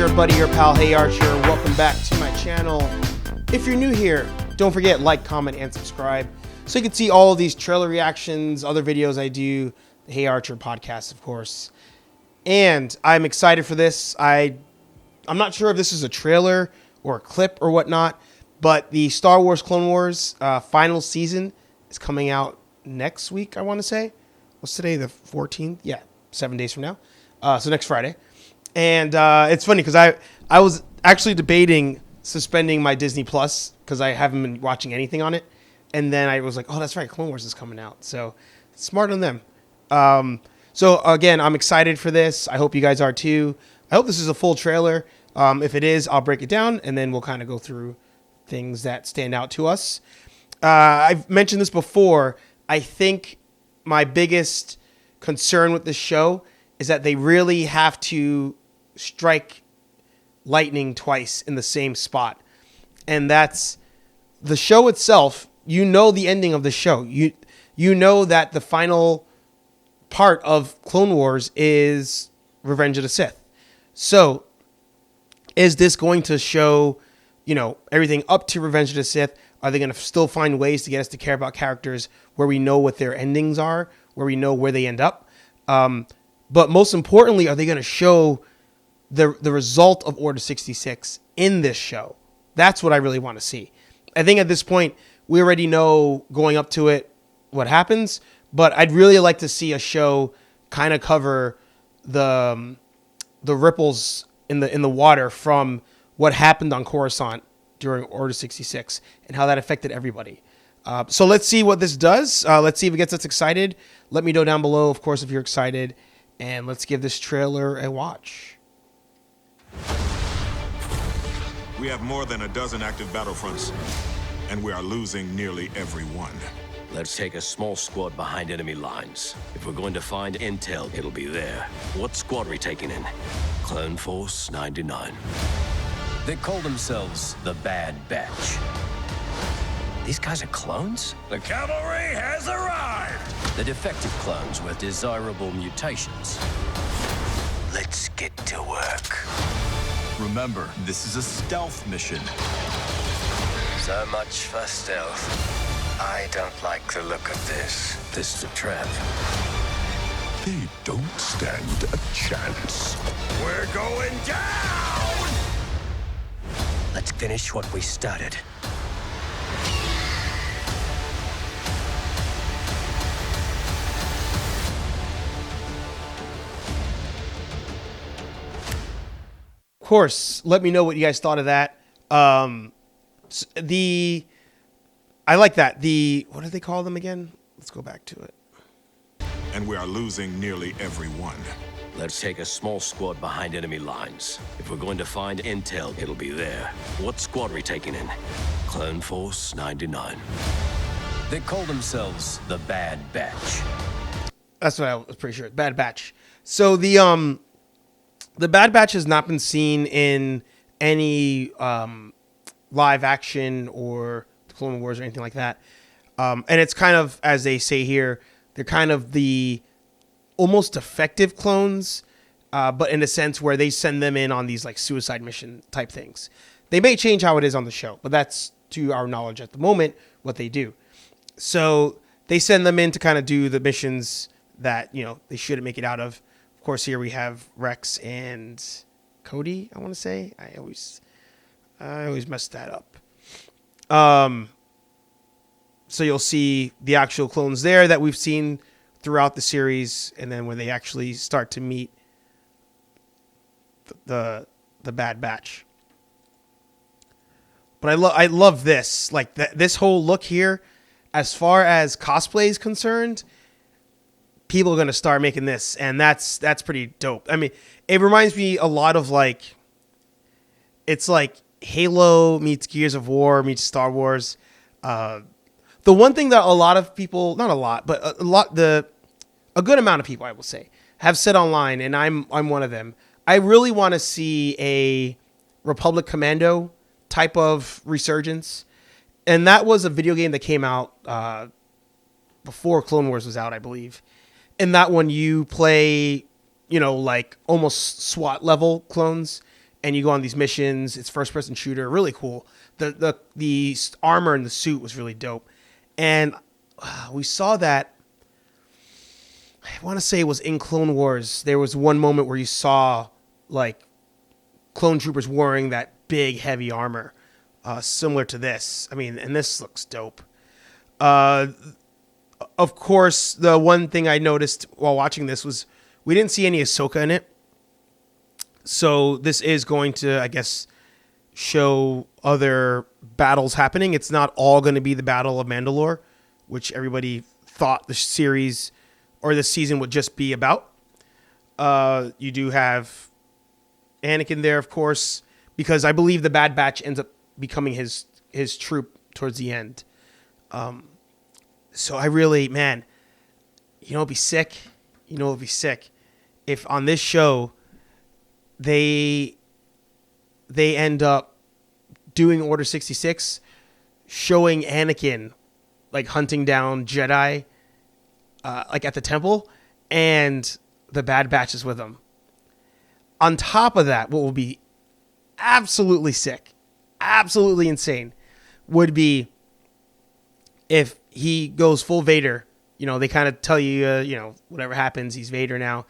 your buddy, your pal, HeyArcher. Welcome back to my channel. If you're new here, don't forget, like, comment, and subscribe so you can see all of these trailer reactions, other videos I do, the HeyArcher podcast, of course. And I'm excited for this. I'm not sure if this is a trailer or a clip or whatnot, but the Star Wars Clone Wars final season is coming out next week, I want to say. What's today, the 14th? Yeah, 7 days from now. So next Friday. And it's funny because I was actually debating suspending my Disney Plus because I haven't been watching anything on it. And then I was like, oh, that's right, Clone Wars is coming out. So smart on them. So again, I'm excited for this. I hope you guys are too. I hope this is a full trailer. If it is, I'll break it down and then we'll kind of go through things that stand out to us. I've mentioned this before. I think my biggest concern with this show is that they really have to strike lightning twice in the same spot. And that's the show itself. You know the ending of the show. You know that the final part of Clone Wars is Revenge of the Sith. So is this going to show, everything up to Revenge of the Sith? Are they going to still find ways to get us to care about characters where we know what their endings are, where we know where they end up? But most importantly, are they going to show the result of Order 66 in this show? That's what I really want to see. I think at this point, we already know going up to it what happens, but I'd really like to see a show kind of cover the ripples in the water from what happened on Coruscant during Order 66 and how that affected everybody. So let's see what this does. Let's see if it gets us excited. Let me know down below, of course, if you're excited. And let's give this trailer a watch. We have more than a dozen active battlefronts, and we are losing nearly every one. Let's take a small squad behind enemy lines. If we're going to find intel, it'll be there. What squad are we taking in? Clone Force 99. They call themselves the Bad Batch. These guys are clones? The cavalry has arrived! The defective clones with desirable mutations. Let's get to work. Remember, this is a stealth mission. So much for stealth. I don't like the look of this. This is a trap. They don't stand a chance. We're going down! Let's finish what we started. Of course, let me know what you guys thought of that. I like that. What do they call them again? Let's go back to it. And we are losing nearly every one. Let's take a small squad behind enemy lines. If we're going to find intel, it'll be there. What squad are we taking in? Clone Force 99. They call themselves the Bad Batch. That's what I was pretty sure. Bad Batch. So the Bad Batch has not been seen in any live action or Clone Wars or anything like that. And it's kind of, as they say here, they're kind of the almost defective clones, but in a sense where they send them in on these like suicide mission type things. They may change how it is on the show, but that's to our knowledge at the moment what they do. So they send them in to kind of do the missions that, they shouldn't make it out of. Of course, here we have Rex and Cody, I want to say. I always mess that up. So you'll see the actual clones there that we've seen throughout the series, and then when they actually start to meet the Bad Batch. But I love this. Like this whole look here, as far as cosplay is concerned, people are going to start making this, and that's pretty dope. I mean, it reminds me a lot of it's like Halo meets Gears of War meets Star Wars. The one thing that a lot of people, not a lot, but a good amount of people, I will say, have said online, and I'm one of them. I really want to see a Republic Commando type of resurgence, and that was a video game that came out before Clone Wars was out, I believe. In that one, you play, like almost SWAT level clones, and you go on these missions. It's first person shooter, really cool. The armor and the suit was really dope, and we saw that. I want to say it was in Clone Wars. There was one moment where you saw like clone troopers wearing that big heavy armor, similar to this. I mean, and this looks dope. Of course, the one thing I noticed while watching this was we didn't see any Ahsoka in it. So this is going to, I guess, show other battles happening. It's not all going to be the Battle of Mandalore, which everybody thought the series or the season would just be about. You do have Anakin there, of course, because I believe the Bad Batch ends up becoming his troop towards the end. So I really, man, it'd be sick. It'd be sick if on this show they end up doing Order 66, showing Anakin like hunting down Jedi, like at the temple, and the Bad Batch is with him. On top of that, what will be absolutely sick, absolutely insane, would be if he goes full Vader. They kind of tell you, whatever happens, he's Vader now.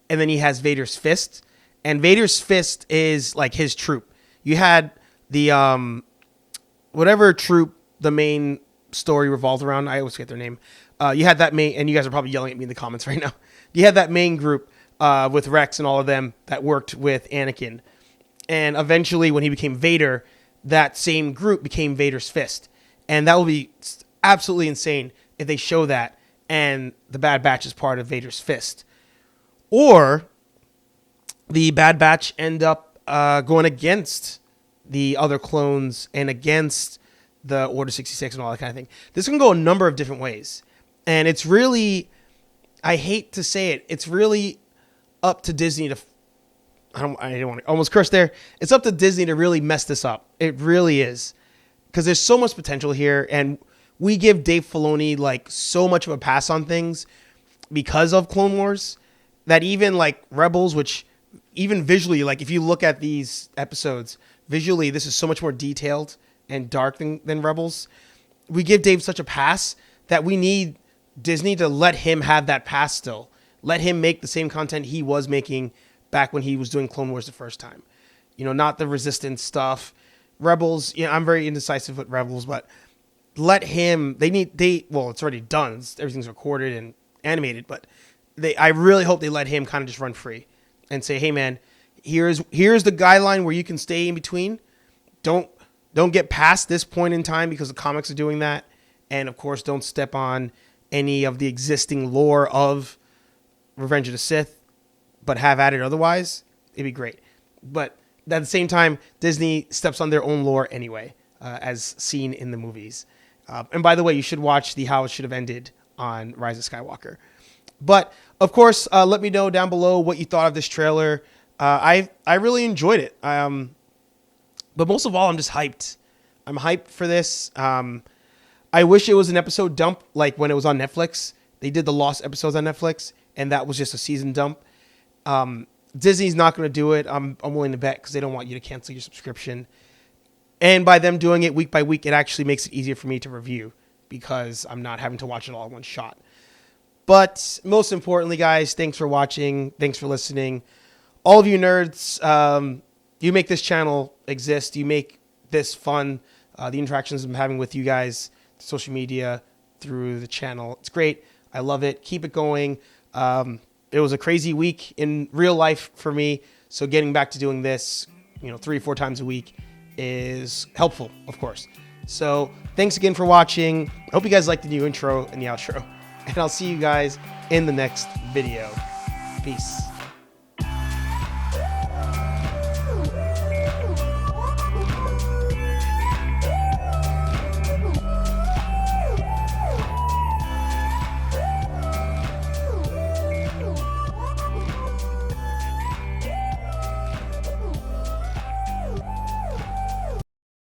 And then he has Vader's fist. And Vader's fist is like his troop. You had the, whatever troop the main story revolved around. I always forget their name. You had that main, and you guys are probably yelling at me in the comments right now. You had that main group with Rex and all of them that worked with Anakin. And eventually when he became Vader, that same group became Vader's fist. And that will be absolutely insane if they show that and the Bad Batch is part of Vader's fist. Or the Bad Batch end up going against the other clones and against the Order 66 and all that kind of thing. This can go a number of different ways. And it's really, I hate to say it, it's really up to Disney to, I don't want to almost curse there. It's up to Disney to really mess this up. It really is. Because there's so much potential here, and we give Dave Filoni like so much of a pass on things because of Clone Wars that even like Rebels, which even visually, like if you look at these episodes, visually this is so much more detailed and dark than Rebels. We give Dave such a pass that we need Disney to let him have that pass still. Let him make the same content he was making back when he was doing Clone Wars the first time. Not the Resistance stuff. Rebels, I'm very indecisive with Rebels, but let him, it's already done. Everything's recorded and animated, but I really hope they let him kind of just run free and say, hey man, here's the guideline where you can stay in between. Don't get past this point in time because the comics are doing that. And of course, don't step on any of the existing lore of Revenge of the Sith, but have at it otherwise. It'd be great. But at the same time, Disney steps on their own lore anyway, as seen in the movies. And by the way, you should watch the How It Should Have Ended on Rise of Skywalker. But of course, let me know down below what you thought of this trailer. I really enjoyed it. But most of all, I'm just hyped. I'm hyped for this. I wish it was an episode dump like when it was on Netflix. They did the Lost episodes on Netflix, and that was just a season dump. Disney's not going to do it. I'm willing to bet because they don't want you to cancel your subscription. And by them doing it week by week, it actually makes it easier for me to review because I'm not having to watch it all in one shot. But most importantly, guys, thanks for watching. Thanks for listening. All of you nerds, you make this channel exist. You make this fun. The interactions I'm having with you guys, social media, through the channel. It's great. I love it. Keep it going. It was a crazy week in real life for me. So getting back to doing this, 3 or 4 times a week is helpful, of course. So thanks again for watching. I hope you guys liked the new intro and the outro. And I'll see you guys in the next video. Peace.